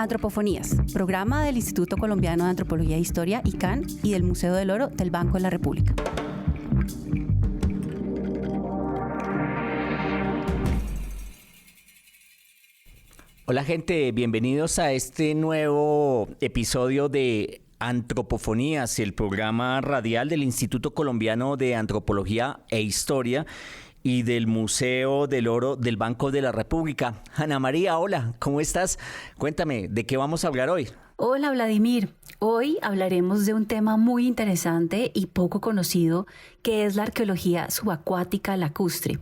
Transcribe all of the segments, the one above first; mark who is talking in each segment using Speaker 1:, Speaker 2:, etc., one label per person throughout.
Speaker 1: Antropofonías, programa del Instituto Colombiano de Antropología e Historia, ICANN, y del Museo del Oro del Banco de la República.
Speaker 2: Hola gente, bienvenidos a este nuevo episodio de Antropofonías, el programa radial del Instituto Colombiano de Antropología e Historia y del Museo del Oro del Banco de la República. Ana María, hola, ¿cómo estás? Cuéntame, ¿de qué vamos a hablar hoy?
Speaker 1: Hola Vladimir, hoy hablaremos de un tema muy interesante y poco conocido, que es la arqueología subacuática lacustre.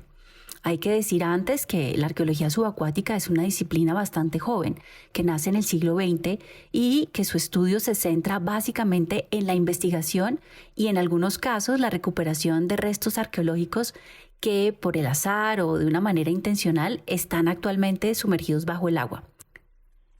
Speaker 1: Hay que decir antes que la arqueología subacuática es una disciplina bastante joven, que nace en el siglo XX y que su estudio se centra básicamente en la investigación y en algunos casos la recuperación de restos arqueológicos que por el azar o de una manera intencional están actualmente sumergidos bajo el agua.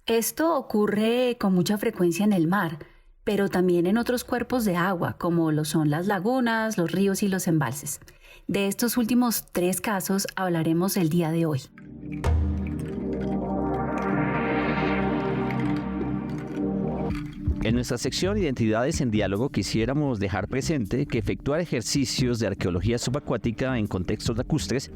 Speaker 1: Esto ocurre con mucha frecuencia en el mar, pero también en otros cuerpos de agua, como lo son las lagunas, los ríos y los embalses. De estos últimos 3 casos hablaremos el día de hoy.
Speaker 2: En nuestra sección Identidades en Diálogo quisiéramos dejar presente que efectuar ejercicios de arqueología subacuática en contextos lacustres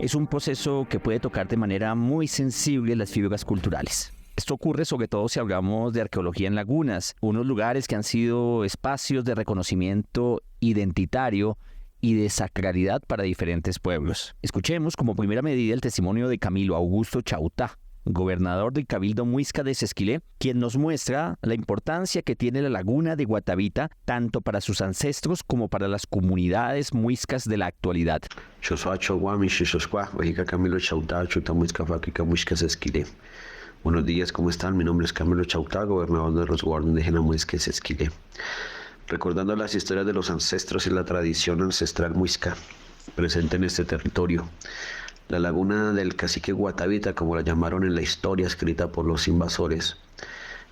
Speaker 2: es un proceso que puede tocar de manera muy sensible las fibras culturales. Esto ocurre sobre todo si hablamos de arqueología en lagunas, unos lugares que han sido espacios de reconocimiento identitario y de sacralidad para diferentes pueblos. Escuchemos como primera medida el testimonio de Camilo Augusto Chautá, gobernador del Cabildo Muisca de Sesquilé, quien nos muestra la importancia que tiene la laguna de Guatavita tanto para sus ancestros como para las comunidades muiscas de la actualidad.
Speaker 3: Buenos días, ¿cómo están? Mi nombre es Camilo Chautá, gobernador de los Guardias Indígenas Muisca de Sesquilé. Recordando las historias de los ancestros y la tradición ancestral muisca presente en este territorio. La laguna del cacique Guatavita, como la llamaron en la historia escrita por los invasores.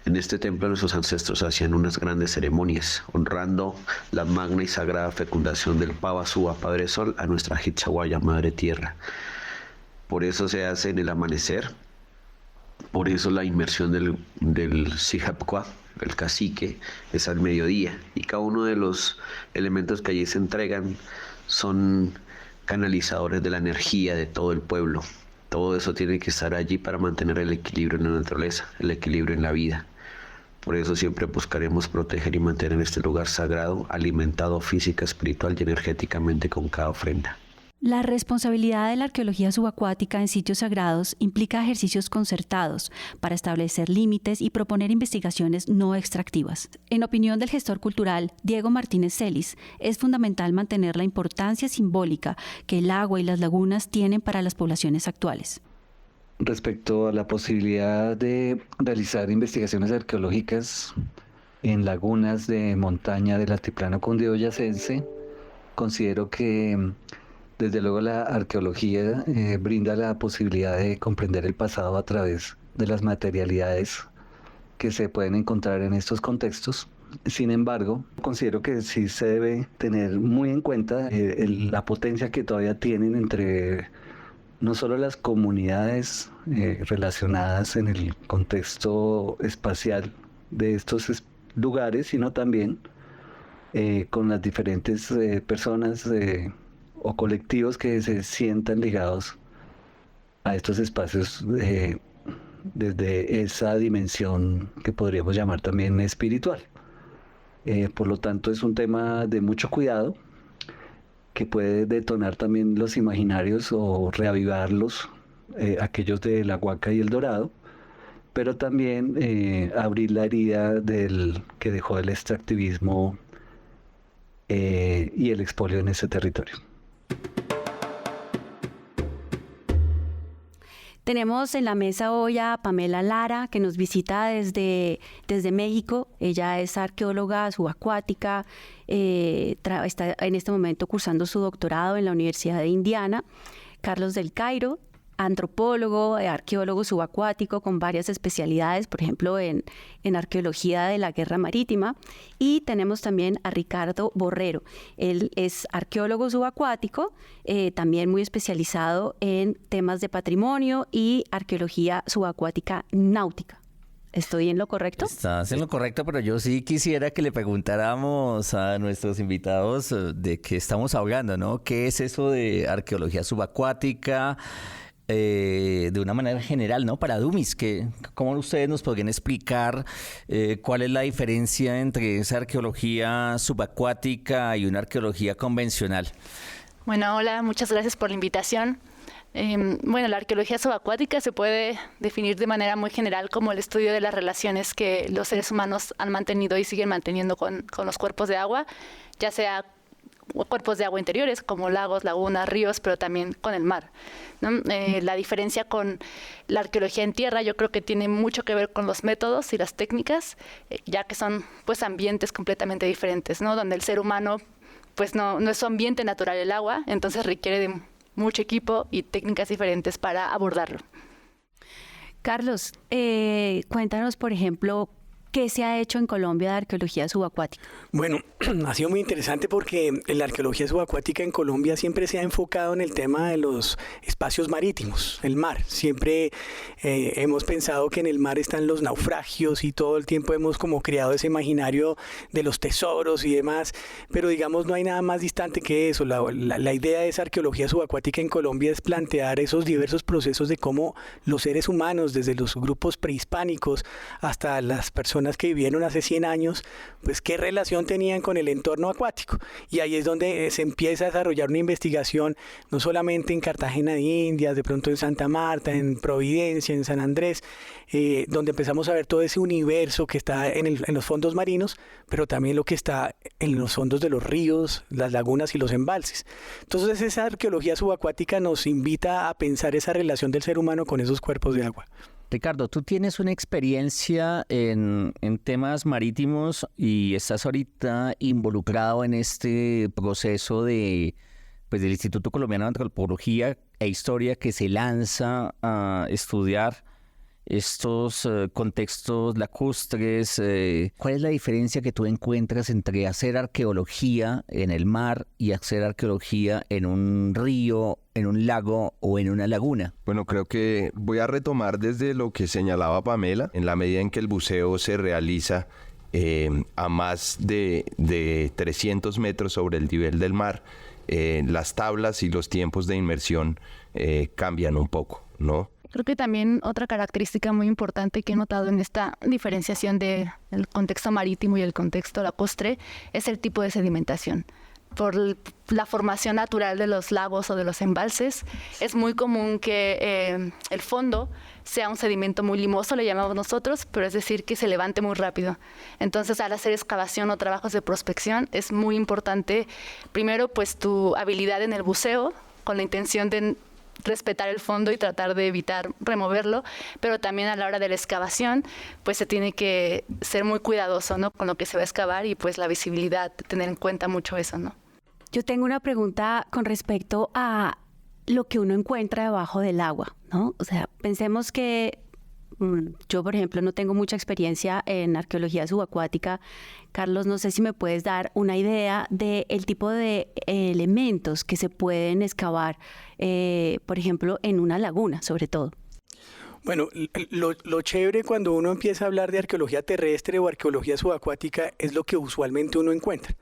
Speaker 3: En este templo nuestros ancestros hacían unas grandes ceremonias, honrando la magna y sagrada fecundación del Pavasúa, Padre Sol, a nuestra Hitzahuaya, Madre Tierra. Por eso se hace en el amanecer, por eso la inmersión del Sijapcua, el cacique, es al mediodía, y cada uno de los elementos que allí se entregan son canalizadores de la energía de todo el pueblo. Todo eso tiene que estar allí para mantener el equilibrio en la naturaleza, el equilibrio en la vida. Por eso siempre buscaremos proteger y mantener este lugar sagrado, alimentado física, espiritual y energéticamente con cada ofrenda.
Speaker 1: La responsabilidad de la arqueología subacuática en sitios sagrados implica ejercicios concertados para establecer límites y proponer investigaciones no extractivas. En opinión del gestor cultural Diego Martínez Celis, es fundamental mantener la importancia simbólica que el agua y las lagunas tienen para las poblaciones actuales.
Speaker 4: Respecto a la posibilidad de realizar investigaciones arqueológicas en lagunas de montaña del altiplano cundiboyacense, considero que desde luego la arqueología brinda la posibilidad de comprender el pasado a través de las materialidades que se pueden encontrar en estos contextos. Sin embargo, considero que sí se debe tener muy en cuenta la potencia que todavía tienen entre no solo las comunidades relacionadas en el contexto espacial de estos lugares, sino también con las diferentes personas o colectivos que se sientan ligados a estos espacios desde esa dimensión que podríamos llamar también espiritual. Por lo tanto, es un tema de mucho cuidado que puede detonar también los imaginarios o reavivarlos, aquellos de la Huaca y el Dorado, pero también abrir la herida que dejó el extractivismo y el expolio en ese territorio.
Speaker 1: Tenemos en la mesa hoy a Pamela Lara, que nos visita desde México. Ella es arqueóloga subacuática, está en este momento cursando su doctorado en la Universidad de Indiana. Carlos del Cairo, antropólogo, arqueólogo subacuático con varias especialidades, por ejemplo en arqueología de la guerra marítima. Y tenemos también a Ricardo Borrero. Él es arqueólogo subacuático, también muy especializado en temas de patrimonio y arqueología subacuática náutica. ¿Estoy en lo correcto?
Speaker 2: Estás en lo correcto, pero yo sí quisiera que le preguntáramos a nuestros invitados de qué estamos hablando, ¿no? ¿Qué es eso de arqueología subacuática? De una manera general, ¿no? Para dummies, ¿cómo ustedes nos podrían explicar cuál es la diferencia entre esa arqueología subacuática y una arqueología convencional?
Speaker 5: Bueno, hola, muchas gracias por la invitación. La arqueología subacuática se puede definir de manera muy general como el estudio de las relaciones que los seres humanos han mantenido y siguen manteniendo con los cuerpos de agua, ya sea cuerpos de agua interiores como lagos, lagunas, ríos, pero también con el mar, ¿no? La diferencia con la arqueología en tierra yo creo que tiene mucho que ver con los métodos y las técnicas, ya que son pues ambientes completamente diferentes, ¿no? Donde el ser humano pues no es su ambiente natural el agua, entonces requiere de mucho equipo y técnicas diferentes para abordarlo.
Speaker 1: Carlos, cuéntanos, por ejemplo, ¿qué se ha hecho en Colombia de arqueología subacuática?
Speaker 6: Bueno, ha sido muy interesante porque la arqueología subacuática en Colombia siempre se ha enfocado en el tema de los espacios marítimos, el mar. Siempre hemos pensado que en el mar están los naufragios y todo el tiempo hemos como creado ese imaginario de los tesoros y demás, pero digamos no hay nada más distante que eso. La idea de esa arqueología subacuática en Colombia es plantear esos diversos procesos de cómo los seres humanos, desde los grupos prehispánicos hasta las personas que vivieron hace 100 años, pues qué relación tenían con el entorno acuático. Y ahí es donde se empieza a desarrollar una investigación, no solamente en Cartagena de Indias, de pronto en Santa Marta, en Providencia, en San Andrés, donde empezamos a ver todo ese universo que está en los fondos marinos, pero también lo que está en los fondos de los ríos, las lagunas y los embalses. Entonces esa arqueología subacuática nos invita a pensar esa relación del ser humano con esos cuerpos de agua.
Speaker 2: Ricardo, tú tienes una experiencia en temas marítimos y estás ahorita involucrado en este proceso del Instituto Colombiano de Antropología e Historia que se lanza a estudiar estos contextos lacustres. ¿Cuál es la diferencia que tú encuentras entre hacer arqueología en el mar y hacer arqueología en un río, en un lago o en una laguna?
Speaker 7: Bueno, creo que voy a retomar desde lo que señalaba Pamela, en la medida en que el buceo se realiza a más de 300 metros sobre el nivel del mar, las tablas y los tiempos de inmersión cambian un poco, ¿no?
Speaker 5: Creo que también otra característica muy importante que he notado en esta diferenciación del contexto marítimo y el contexto lacustre es el tipo de sedimentación. Por la formación natural de los lagos o de los embalses, es muy común que el fondo sea un sedimento muy limoso, le llamamos nosotros, pero es decir, que se levante muy rápido. Entonces, al hacer excavación o trabajos de prospección, es muy importante, primero, pues tu habilidad en el buceo, con la intención de respetar el fondo y tratar de evitar removerlo, pero también a la hora de la excavación, pues se tiene que ser muy cuidadoso, ¿no? Con lo que se va a excavar y pues la visibilidad, tener en cuenta mucho eso, ¿no?
Speaker 1: Yo tengo una pregunta con respecto a lo que uno encuentra debajo del agua, ¿no? O sea, pensemos que yo, por ejemplo, no tengo mucha experiencia en arqueología subacuática. Carlos, no sé si me puedes dar una idea del tipo de elementos que se pueden excavar, por ejemplo, en una laguna, sobre todo.
Speaker 6: Bueno, lo chévere cuando uno empieza a hablar de arqueología terrestre o arqueología subacuática es lo que usualmente uno encuentra.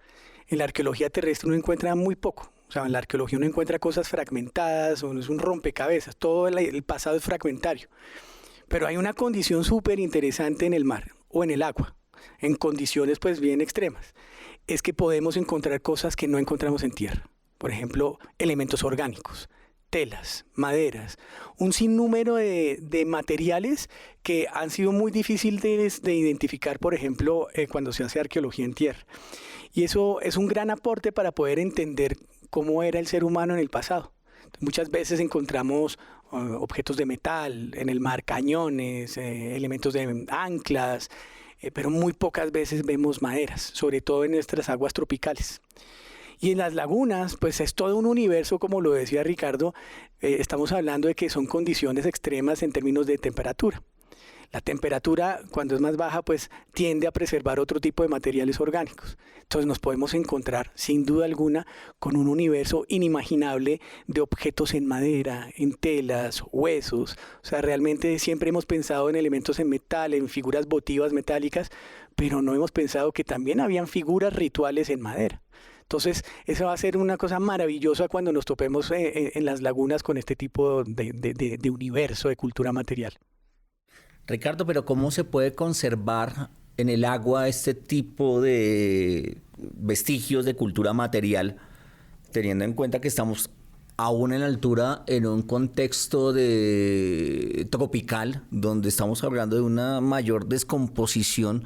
Speaker 6: En la arqueología terrestre uno encuentra muy poco. O sea, en la arqueología uno encuentra cosas fragmentadas, o es un rompecabezas, todo el pasado es fragmentario. Pero hay una condición súper interesante en el mar o en el agua, en condiciones pues bien extremas. Es que podemos encontrar cosas que no encontramos en tierra. Por ejemplo, elementos orgánicos, telas, maderas, un sinnúmero de materiales que han sido muy difíciles de identificar, por ejemplo, cuando se hace arqueología en tierra. Y eso es un gran aporte para poder entender cómo era el ser humano en el pasado. Muchas veces encontramos objetos de metal en el mar, cañones, elementos de anclas, pero muy pocas veces vemos maderas, sobre todo en nuestras aguas tropicales. Y en las lagunas, pues es todo un universo, como lo decía Ricardo, estamos hablando de que son condiciones extremas en términos de temperatura. La temperatura, cuando es más baja, pues tiende a preservar otro tipo de materiales orgánicos. Entonces nos podemos encontrar, sin duda alguna, con un universo inimaginable de objetos en madera, en telas, huesos. O sea, realmente siempre hemos pensado en elementos en metal, en figuras votivas metálicas, pero no hemos pensado que también habían figuras rituales en madera. Entonces, eso va a ser una cosa maravillosa cuando nos topemos en las lagunas con este tipo de universo de cultura material.
Speaker 8: Ricardo, pero ¿cómo se puede conservar en el agua este tipo de vestigios de cultura material, teniendo en cuenta que estamos aún en la altura en un contexto tropical, donde estamos hablando de una mayor descomposición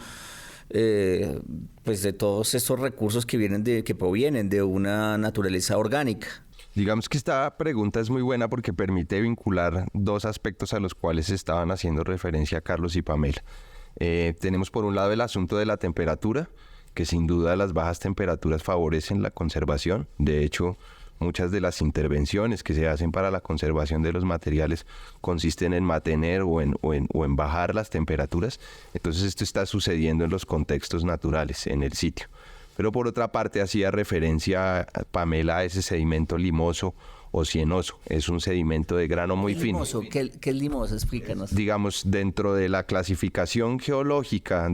Speaker 8: pues de todos estos recursos que provienen de una naturaleza orgánica?
Speaker 7: Digamos que esta pregunta es muy buena porque permite vincular dos aspectos a los cuales estaban haciendo referencia Carlos y Pamela. Tenemos por un lado el asunto de la temperatura, que sin duda las bajas temperaturas favorecen la conservación. De hecho, muchas de las intervenciones que se hacen para la conservación de los materiales consisten en mantener o en bajar las temperaturas. Entonces esto está sucediendo en los contextos naturales, en el sitio. Pero por otra parte hacía referencia Pamela a ese sedimento limoso o cienoso. Es un sedimento de grano muy fino.
Speaker 8: ¿Qué es limoso? Explícanos.
Speaker 7: Digamos, dentro de la clasificación geológica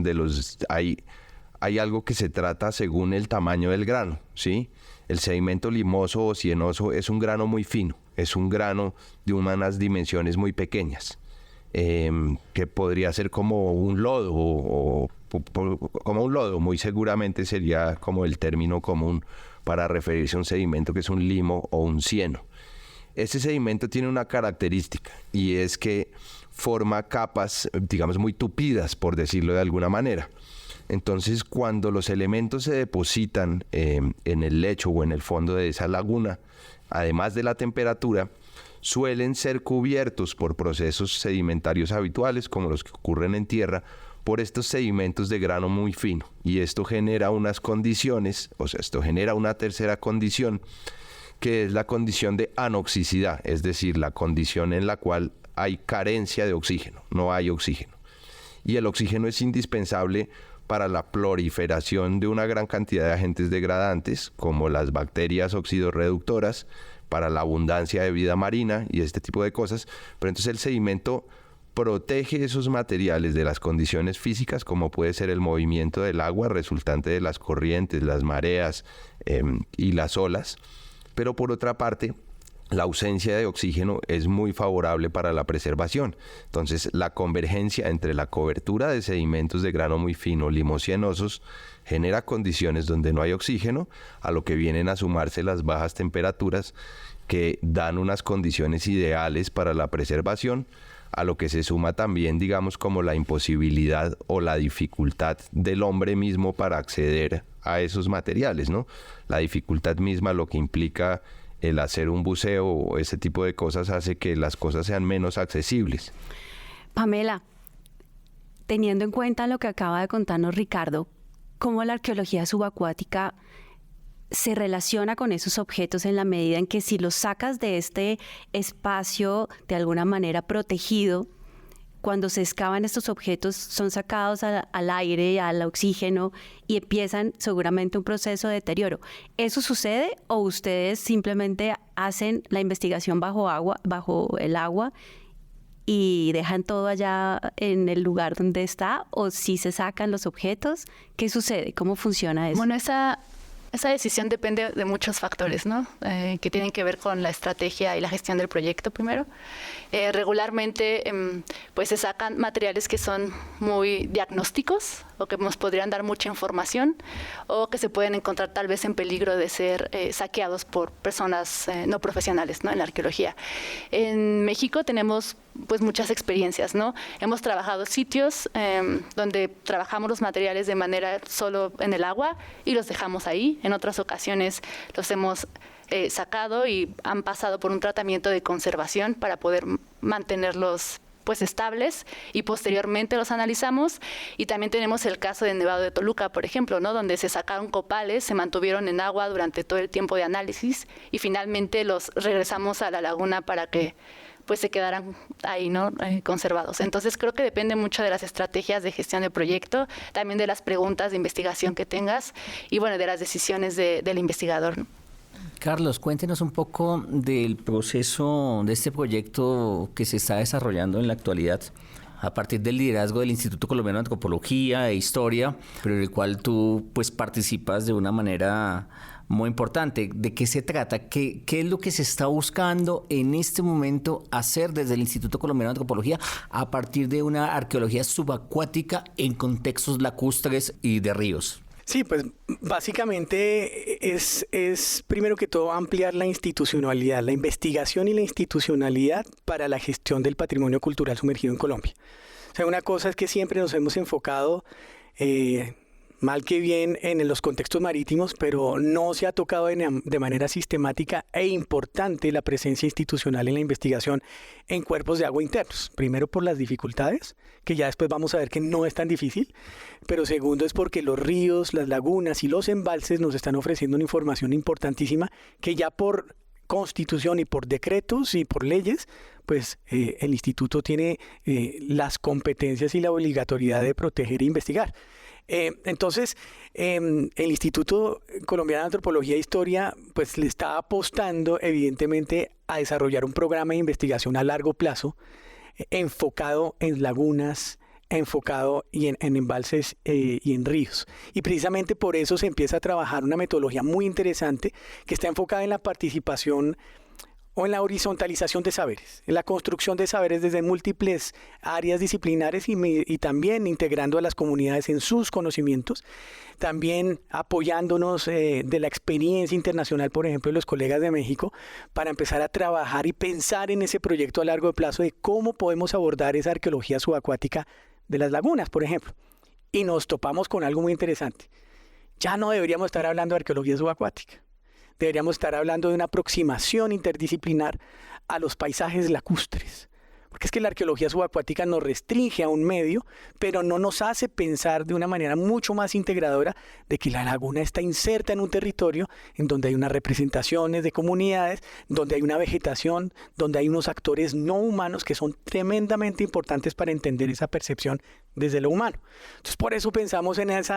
Speaker 7: hay algo que se trata según el tamaño del grano, ¿sí? El sedimento limoso o cienoso es un grano muy fino, es un grano de unas dimensiones muy pequeñas, que podría ser como un lodo como un lodo, muy seguramente sería como el término común para referirse a un sedimento que es un limo o un cieno. Este sedimento tiene una característica y es que forma capas, digamos, muy tupidas, por decirlo de alguna manera. Entonces, cuando los elementos se depositan en el lecho o en el fondo de esa laguna, además de la temperatura, suelen ser cubiertos por procesos sedimentarios habituales, como los que ocurren en tierra, por estos sedimentos de grano muy fino. Y esto genera unas condiciones, o sea, esto genera una tercera condición, que es la condición de anoxicidad, es decir, la condición en la cual hay carencia de oxígeno, no hay oxígeno. Y el oxígeno es indispensable para la proliferación de una gran cantidad de agentes degradantes, como las bacterias oxidorreductoras, para la abundancia de vida marina y este tipo de cosas. Pero entonces el sedimento protege esos materiales de las condiciones físicas, como puede ser el movimiento del agua resultante de las corrientes, las mareas y las olas. Pero por otra parte, la ausencia de oxígeno es muy favorable para la preservación. Entonces, la convergencia entre la cobertura de sedimentos de grano muy fino, limocienosos, genera condiciones donde no hay oxígeno, a lo que vienen a sumarse las bajas temperaturas que dan unas condiciones ideales para la preservación, a lo que se suma también, digamos, como la imposibilidad o la dificultad del hombre mismo para acceder a esos materiales, ¿no? La dificultad misma, lo que implica el hacer un buceo o ese tipo de cosas, hace que las cosas sean menos accesibles.
Speaker 1: Pamela, teniendo en cuenta lo que acaba de contarnos Ricardo, ¿cómo la arqueología subacuática se relaciona con esos objetos en la medida en que si los sacas de este espacio de alguna manera protegido, cuando se excavan estos objetos son sacados al aire, al oxígeno y empiezan seguramente un proceso de deterioro? ¿Eso sucede o ustedes simplemente hacen la investigación bajo el agua y dejan todo allá en el lugar donde está, o si se sacan los objetos? ¿Qué sucede? ¿Cómo funciona eso?
Speaker 5: Bueno, esa decisión depende de muchos factores, ¿no? Que tienen que ver con la estrategia y la gestión del proyecto primero. Regularmente pues se sacan materiales que son muy diagnósticos o que nos podrían dar mucha información o que se pueden encontrar tal vez en peligro de ser saqueados por personas no profesionales, ¿no? En la arqueología. En México tenemos pues muchas experiencias, ¿no? Hemos trabajado sitios donde trabajamos los materiales de manera solo en el agua y los dejamos ahí. En otras ocasiones los hemos sacado y han pasado por un tratamiento de conservación para poder mantenerlos pues estables, y posteriormente los analizamos. Y también tenemos el caso de Nevado de Toluca, por ejemplo, ¿no? Donde se sacaron copales, se mantuvieron en agua durante todo el tiempo de análisis y finalmente los regresamos a la laguna para que pues se quedarán ahí, ¿no? Conservados. Entonces creo que depende mucho de las estrategias de gestión de proyecto, también de las preguntas de investigación que tengas y bueno, de las decisiones del investigador, ¿no?
Speaker 8: Carlos, cuéntenos un poco del proceso de este proyecto que se está desarrollando en la actualidad a partir del liderazgo del Instituto Colombiano de Antropología e Historia, pero en el cual tú pues participas de una manera muy importante. ¿De qué se trata? ¿Qué es lo que se está buscando en este momento hacer desde el Instituto Colombiano de Antropología a partir de una arqueología subacuática en contextos lacustres y de ríos?
Speaker 6: Sí, pues básicamente es primero que todo ampliar la institucionalidad, la investigación y la institucionalidad para la gestión del patrimonio cultural sumergido en Colombia. O sea, una cosa es que siempre nos hemos enfocado mal que bien en los contextos marítimos, pero no se ha tocado de manera sistemática e importante la presencia institucional en la investigación en cuerpos de agua internos. Primero por las dificultades, que ya después vamos a ver que no es tan difícil, pero segundo es porque los ríos, las lagunas y los embalses nos están ofreciendo una información importantísima que ya por Constitución y por decretos y por leyes, pues el instituto tiene las competencias y la obligatoriedad de proteger e investigar. Entonces, el Instituto Colombiano de Antropología e Historia pues le está apostando evidentemente a desarrollar un programa de investigación a largo plazo enfocado en lagunas, enfocado y en embalses y en ríos. Y precisamente por eso se empieza a trabajar una metodología muy interesante que está enfocada en la participación o en la horizontalización de saberes, en la construcción de saberes desde múltiples áreas disciplinares y también integrando a las comunidades en sus conocimientos, también apoyándonos de la experiencia internacional, por ejemplo, de los colegas de México, para empezar a trabajar y pensar en ese proyecto a largo plazo de cómo podemos abordar esa arqueología subacuática de las lagunas, por ejemplo. Y nos topamos con algo muy interesante. Ya no deberíamos estar hablando de arqueología subacuática. Deberíamos estar hablando de una aproximación interdisciplinar a los paisajes lacustres. Porque es que la arqueología subacuática nos restringe a un medio, pero no nos hace pensar de una manera mucho más integradora de que la laguna está inserta en un territorio en donde hay unas representaciones de comunidades, donde hay una vegetación, donde hay unos actores no humanos que son tremendamente importantes para entender esa percepción desde lo humano. Entonces, por eso pensamos en ese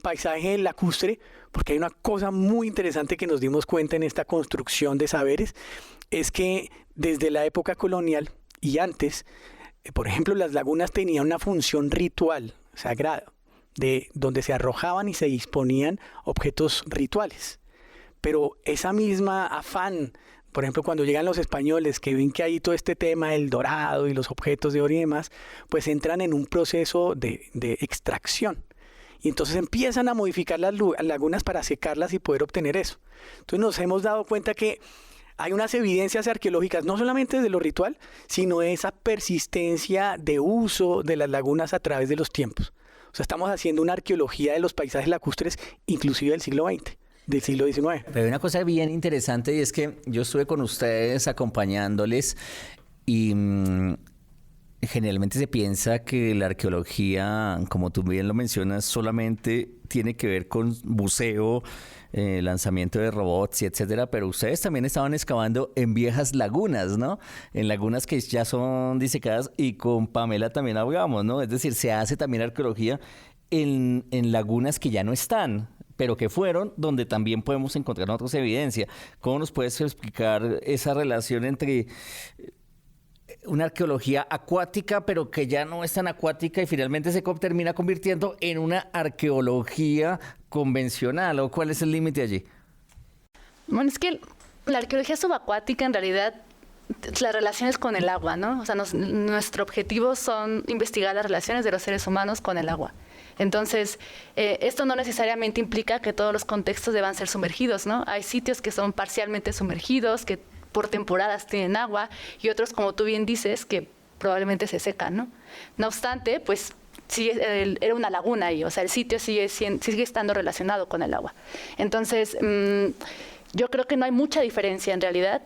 Speaker 6: paisaje lacustre, porque hay una cosa muy interesante que nos dimos cuenta en esta construcción de saberes, es que desde la época colonial y antes, por ejemplo, las lagunas tenían una función ritual sagrada, de donde se arrojaban y se disponían objetos rituales. Pero esa misma afán, por ejemplo, cuando llegan los españoles que ven que hay todo este tema del dorado y los objetos de oro y demás, pues entran en un proceso de extracción. Y entonces empiezan a modificar las lagunas para secarlas y poder obtener eso. Entonces nos hemos dado cuenta que hay unas evidencias arqueológicas, no solamente de lo ritual, sino de esa persistencia de uso de las lagunas a través de los tiempos. O sea, estamos haciendo una arqueología de los paisajes lacustres, inclusive del siglo XX, del siglo XIX.
Speaker 8: Pero hay una cosa bien interesante y es que yo estuve con ustedes acompañándoles y generalmente se piensa que la arqueología, como tú bien lo mencionas, solamente tiene que ver con buceo, lanzamiento de robots y etcétera, pero ustedes también estaban excavando en viejas lagunas, ¿no? En lagunas que ya son disecadas y con Pamela también hablamos, ¿no? Es decir, se hace también arqueología en lagunas que ya no están, pero que fueron donde también podemos encontrar nosotros evidencia. ¿Cómo nos puedes explicar esa relación entre una arqueología acuática, pero que ya no es tan acuática y finalmente se termina convirtiendo en una arqueología convencional? ¿O cuál es el límite allí?
Speaker 5: Bueno, es que la arqueología subacuática en realidad las relaciones con el agua, ¿no? O sea, nuestro objetivo son investigar las relaciones de los seres humanos con el agua. Entonces, esto no necesariamente implica que todos los contextos deban ser sumergidos, ¿no? Hay sitios que son parcialmente sumergidos, que por temporadas tienen agua, y otros, como tú bien dices, que probablemente se secan, ¿no? No obstante, pues sí, era una laguna ahí, o sea, el sitio sigue estando relacionado con el agua. Entonces, yo creo que no hay mucha diferencia en realidad.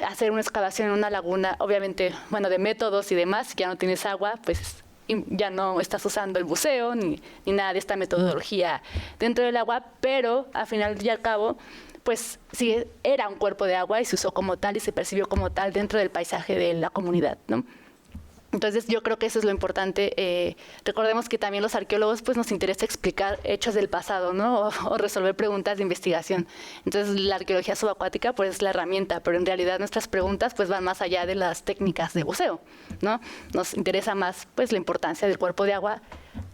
Speaker 5: Hacer una excavación en una laguna, obviamente, bueno, de métodos y demás, si ya no tienes agua, pues ya no estás usando el buceo ni nada de esta metodología dentro del agua, pero al final y al cabo, pues sí era un cuerpo de agua y se usó como tal y se percibió como tal dentro del paisaje de la comunidad, ¿no? Entonces yo creo que eso es lo importante. Recordemos que también los arqueólogos pues nos interesa explicar hechos del pasado, ¿no? O resolver preguntas de investigación. Entonces la arqueología subacuática pues es la herramienta, pero en realidad nuestras preguntas pues van más allá de las técnicas de buceo, ¿no? Nos interesa más pues la importancia del cuerpo de agua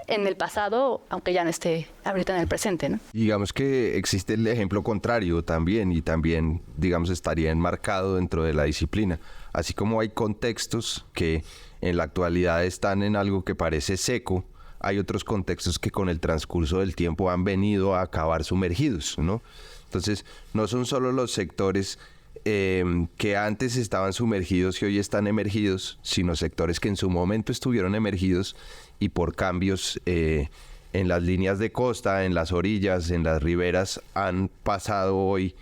Speaker 5: en el pasado, aunque ya no esté ahorita en el presente, ¿no?
Speaker 7: Digamos que existe el ejemplo contrario también, y también, digamos, estaría enmarcado dentro de la disciplina. Así como hay contextos que en la actualidad están en algo que parece seco, hay otros contextos que con el transcurso del tiempo han venido a acabar sumergidos, ¿no? Entonces, no son solo los sectores que antes estaban sumergidos y hoy están emergidos, sino sectores que en su momento estuvieron emergidos y por cambios en las líneas de costa, en las orillas, en las riberas, han pasado hoy,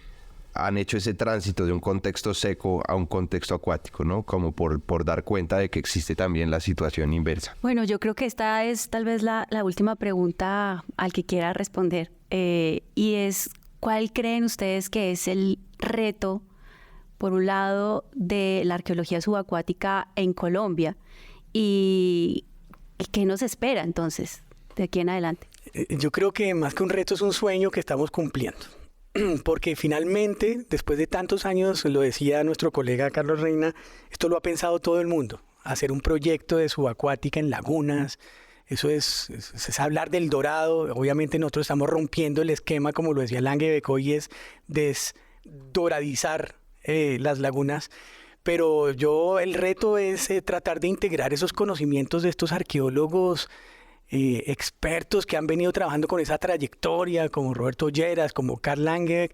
Speaker 7: han hecho ese tránsito de un contexto seco a un contexto acuático, ¿no? Como por dar cuenta de que existe también la situación inversa.
Speaker 1: Bueno, yo creo que esta es tal vez la última pregunta al que quiera responder, y es, ¿cuál creen ustedes que es el reto, por un lado, de la arqueología subacuática en Colombia? ¿Y qué nos espera entonces de aquí en adelante?
Speaker 6: Yo creo que más que un reto es un sueño que estamos cumpliendo. Porque finalmente, después de tantos años, lo decía nuestro colega Carlos Reina, esto lo ha pensado todo el mundo. Hacer un proyecto de subacuática en lagunas, eso es hablar del dorado. Obviamente nosotros estamos rompiendo el esquema, como lo decía Lange-Bekow, y es desdoradizar las lagunas. Pero el reto es tratar de integrar esos conocimientos de estos arqueólogos expertos que han venido trabajando con esa trayectoria, como Roberto Lleras, como Carl Lange,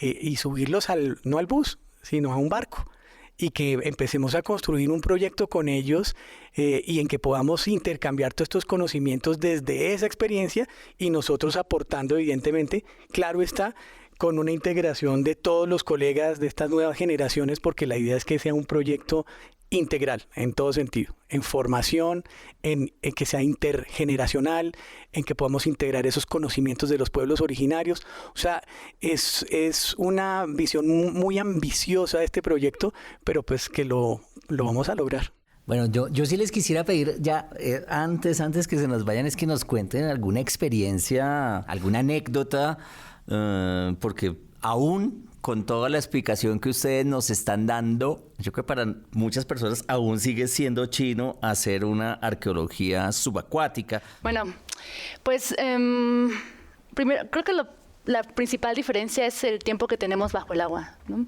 Speaker 6: y subirlos no al bus, sino a un barco, y que empecemos a construir un proyecto con ellos, y en que podamos intercambiar todos estos conocimientos desde esa experiencia, y nosotros aportando, evidentemente, claro está, con una integración de todos los colegas de estas nuevas generaciones, porque la idea es que sea un proyecto integral en todo sentido, en formación, en que sea intergeneracional, en que podamos integrar esos conocimientos de los pueblos originarios. O sea, es una visión muy ambiciosa de este proyecto, pero pues que lo vamos a lograr.
Speaker 8: Bueno, yo sí les quisiera pedir ya, antes que se nos vayan, es que nos cuenten alguna experiencia, alguna anécdota, porque aún con toda la explicación que ustedes nos están dando, yo creo que para muchas personas aún sigue siendo chino hacer una arqueología subacuática.
Speaker 5: Bueno, pues primero, creo que la principal diferencia es el tiempo que tenemos bajo el agua, ¿no?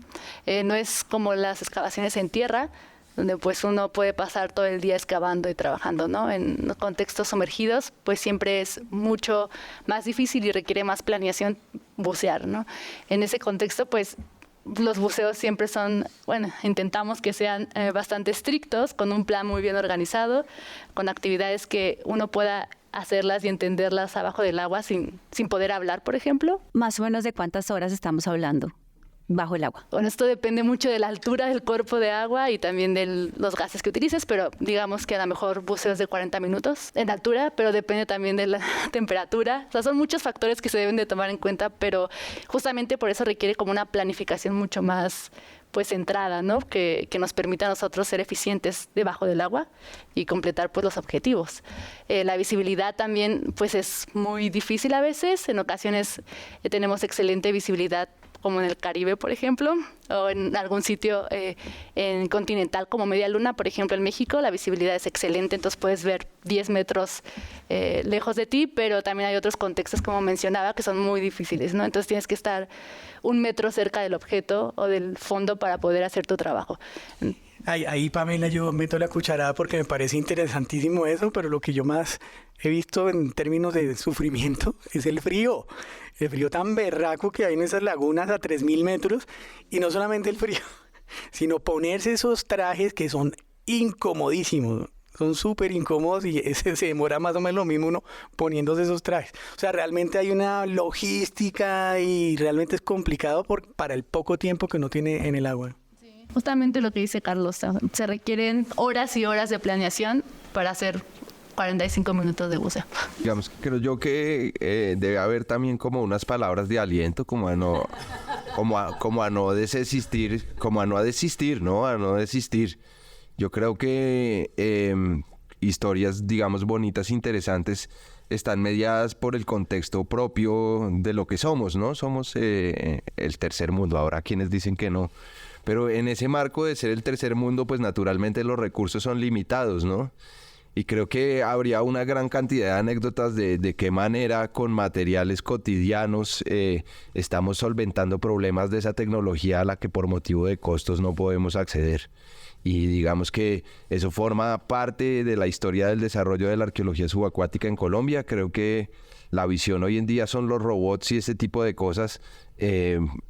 Speaker 5: No es como las excavaciones en tierra, donde pues uno puede pasar todo el día excavando y trabajando, ¿no? En los contextos sumergidos, pues siempre es mucho más difícil y requiere más planeación bucear, ¿no? En ese contexto, pues los buceos siempre son, bueno, intentamos que sean bastante estrictos, con un plan muy bien organizado, con actividades que uno pueda hacerlas y entenderlas abajo del agua sin poder hablar, por ejemplo.
Speaker 1: Más o menos, ¿de cuántas horas estamos hablando bajo el agua?
Speaker 5: Bueno, esto depende mucho de la altura del cuerpo de agua y también de los gases que utilices, pero digamos que a lo mejor buceos de 40 minutos en altura, pero depende también de la temperatura. O sea, son muchos factores que se deben de tomar en cuenta, pero justamente por eso requiere como una planificación mucho más pues centrada, ¿no? Que nos permita a nosotros ser eficientes debajo del agua y completar pues los objetivos. La visibilidad también pues es muy difícil a veces. En ocasiones tenemos excelente visibilidad, como en el Caribe, por ejemplo, o en algún sitio en continental como Media Luna, por ejemplo, en México, la visibilidad es excelente, entonces puedes ver 10 metros lejos de ti, pero también hay otros contextos, como mencionaba, que son muy difíciles, ¿no? Entonces tienes que estar 1 metro cerca del objeto o del fondo para poder hacer tu trabajo.
Speaker 6: Ahí, Pamela, yo meto la cucharada porque me parece interesantísimo eso, pero lo que yo más he visto en términos de sufrimiento es el frío tan berraco que hay en esas lagunas a 3.000 metros, y no solamente el frío, sino ponerse esos trajes que son incomodísimos, son súper incómodos, y se demora más o menos lo mismo uno poniéndose esos trajes. O sea, realmente hay una logística y realmente es complicado para el poco tiempo que uno tiene en el agua.
Speaker 5: Justamente lo que dice Carlos, se requieren horas y horas de planeación para hacer 45 minutos de buceo.
Speaker 7: Digamos, creo yo que debe haber también como unas palabras de aliento, como como a no desistir, ¿no? A no desistir. Yo creo que historias, digamos, bonitas, interesantes, están mediadas por el contexto propio de lo que somos, ¿no? Somos el tercer mundo. Ahora, quienes dicen que no. Pero en ese marco de ser el tercer mundo, pues naturalmente los recursos son limitados, ¿no? Y creo que habría una gran cantidad de anécdotas de qué manera con materiales cotidianos estamos solventando problemas de esa tecnología a la que por motivo de costos no podemos acceder. Y digamos que eso forma parte de la historia del desarrollo de la arqueología subacuática en Colombia. Creo que la visión hoy en día son los robots y ese tipo de cosas,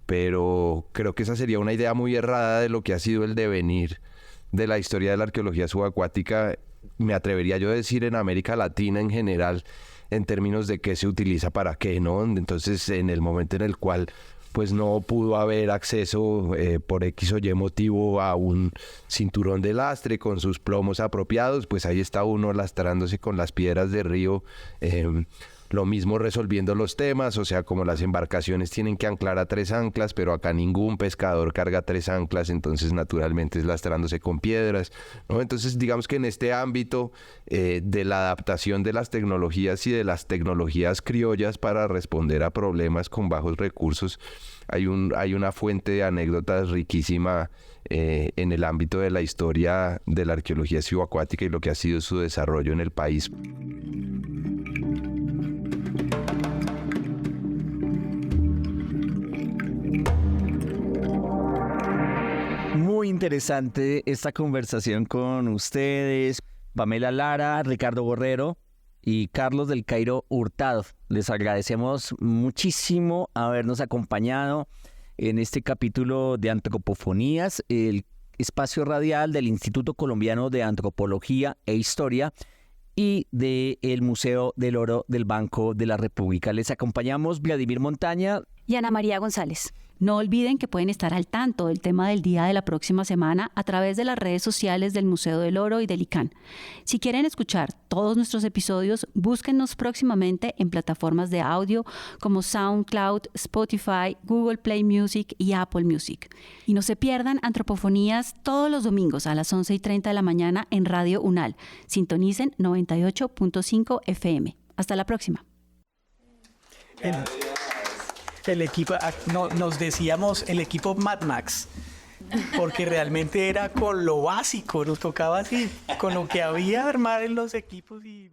Speaker 7: pero creo que esa sería una idea muy errada de lo que ha sido el devenir de la historia de la arqueología subacuática. Me atrevería yo a decir en América Latina en general, en términos de qué se utiliza para qué, ¿no? Entonces, en el momento en el cual pues no pudo haber acceso por X o Y motivo a un cinturón de lastre con sus plomos apropiados, pues ahí está uno lastrándose con las piedras de río, lo mismo resolviendo los temas, o sea, como las embarcaciones tienen que anclar a 3 anclas, pero acá ningún pescador carga 3 anclas, entonces naturalmente es lastrándose con piedras, ¿no? Entonces digamos que en este ámbito de la adaptación de las tecnologías y de las tecnologías criollas para responder a problemas con bajos recursos, hay una fuente de anécdotas riquísima en el ámbito de la historia de la arqueología subacuática y lo que ha sido su desarrollo en el país.
Speaker 2: Muy interesante esta conversación con ustedes, Pamela Lara, Ricardo Borrero y Carlos del Cairo Hurtado. Les agradecemos muchísimo habernos acompañado en este capítulo de Antropofonías, el espacio radial del Instituto Colombiano de Antropología e Historia y del Museo del Oro del Banco de la República. Les acompañamos Vladimir Montaña
Speaker 1: y Ana María González. No olviden que pueden estar al tanto del tema del día de la próxima semana a través de las redes sociales del Museo del Oro y del ICANN. Si quieren escuchar todos nuestros episodios, búsquennos próximamente en plataformas de audio como SoundCloud, Spotify, Google Play Music y Apple Music. Y no se pierdan Antropofonías todos los domingos a las 11:30 de la mañana en Radio UNAL. Sintonicen 98.5 FM. Hasta la próxima.
Speaker 6: El equipo, nos decíamos el equipo Mad Max, porque realmente era con lo básico, nos tocaba así, con lo que había armar en los equipos y